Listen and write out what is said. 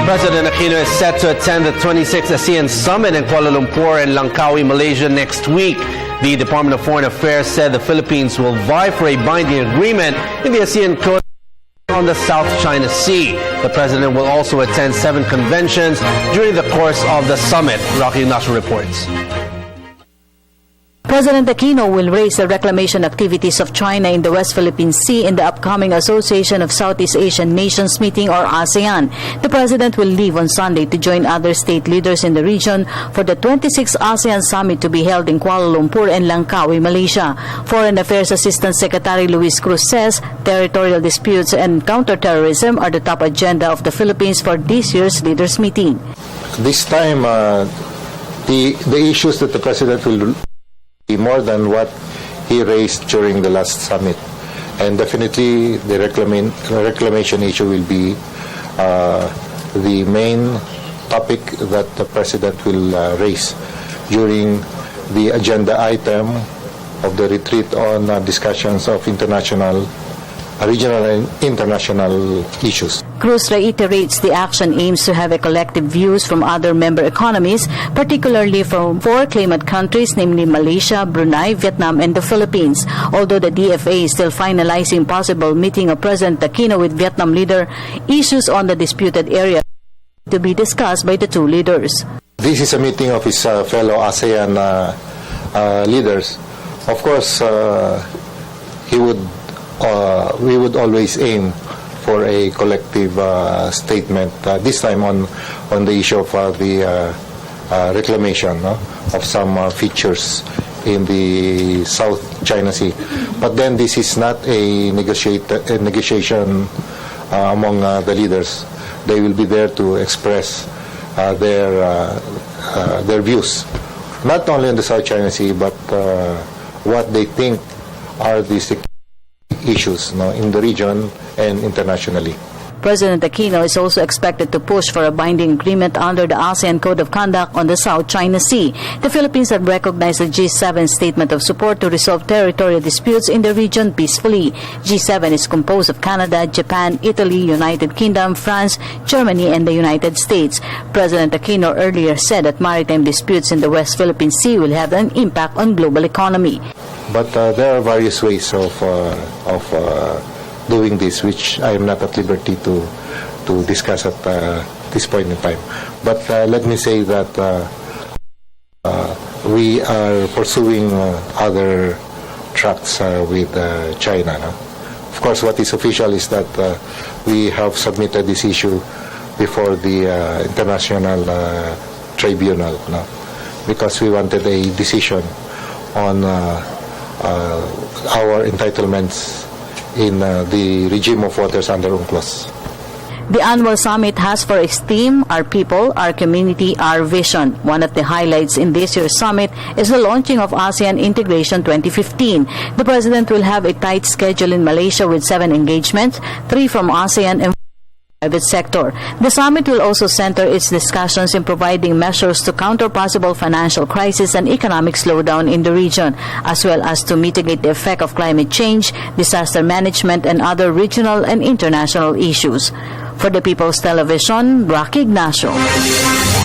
President Aquino is set to attend the 26th ASEAN Summit in Kuala Lumpur and Langkawi, Malaysia next week. The Department of Foreign Affairs said the Philippines will vie for a binding agreement in the ASEAN Code on the South China Sea. The President will also attend 7 conventions during the course of the summit. Rocky Ignacio reports. President Aquino will raise the reclamation activities of China in the West Philippine Sea in the upcoming Association of Southeast Asian Nations meeting, or ASEAN. The President will leave on Sunday to join other state leaders in the region for the 26th ASEAN Summit to be held in Kuala Lumpur and Langkawi, Malaysia. Foreign Affairs Assistant Secretary Luis Cruz says territorial disputes and counterterrorism are the top agenda of the Philippines for this year's leaders meeting. This time, the issues that the President will more than what he raised during the last summit, and definitely the reclamation issue will be the main topic that the President will raise during the agenda item of the retreat on discussions of regional and international issues. Cruz reiterates the action aims to have a collective views from other member economies, particularly from 4 claimant countries, namely Malaysia, Brunei, Vietnam, and the Philippines. Although the DFA is still finalizing possible meeting of President Aquino with Vietnam leader, issues on the disputed area to be discussed by the 2 leaders. This is a meeting of his fellow ASEAN leaders. Of course, we would always aim for a collective statement, this time on the issue of the reclamation of some features in the South China Sea. But then this is not a negotiation among the leaders. They will be there to express their views, not only on the South China Sea, but what they think are the issues in the region and internationally. President Aquino is also expected to push for a binding agreement under the ASEAN Code of Conduct on the South China Sea. The Philippines have recognized the G7 statement of support to resolve territorial disputes in the region peacefully. G7 is composed of Canada, Japan, Italy, United Kingdom, France, Germany, and the United States. President Aquino earlier said that maritime disputes in the West Philippine Sea will have an impact on global economy. But there are various ways of doing this, which I am not at liberty to discuss at this point in time. But let me say that we are pursuing other tracks with China. Of course, what is official is that we have submitted this issue before the International Tribunal, because we wanted a decision on our entitlements in the regime of waters under UNCLOS. The annual summit has for its theme, Our People, Our Community, Our Vision. One of the highlights in this year's summit is the launching of ASEAN Integration 2015. The President will have a tight schedule in Malaysia with 7 engagements, 3 from ASEAN and private sector. The summit will also center its discussions in providing measures to counter possible financial crisis and economic slowdown in the region, as well as to mitigate the effect of climate change, disaster management, and other regional and international issues. For the People's Television, Rocky Ignacio.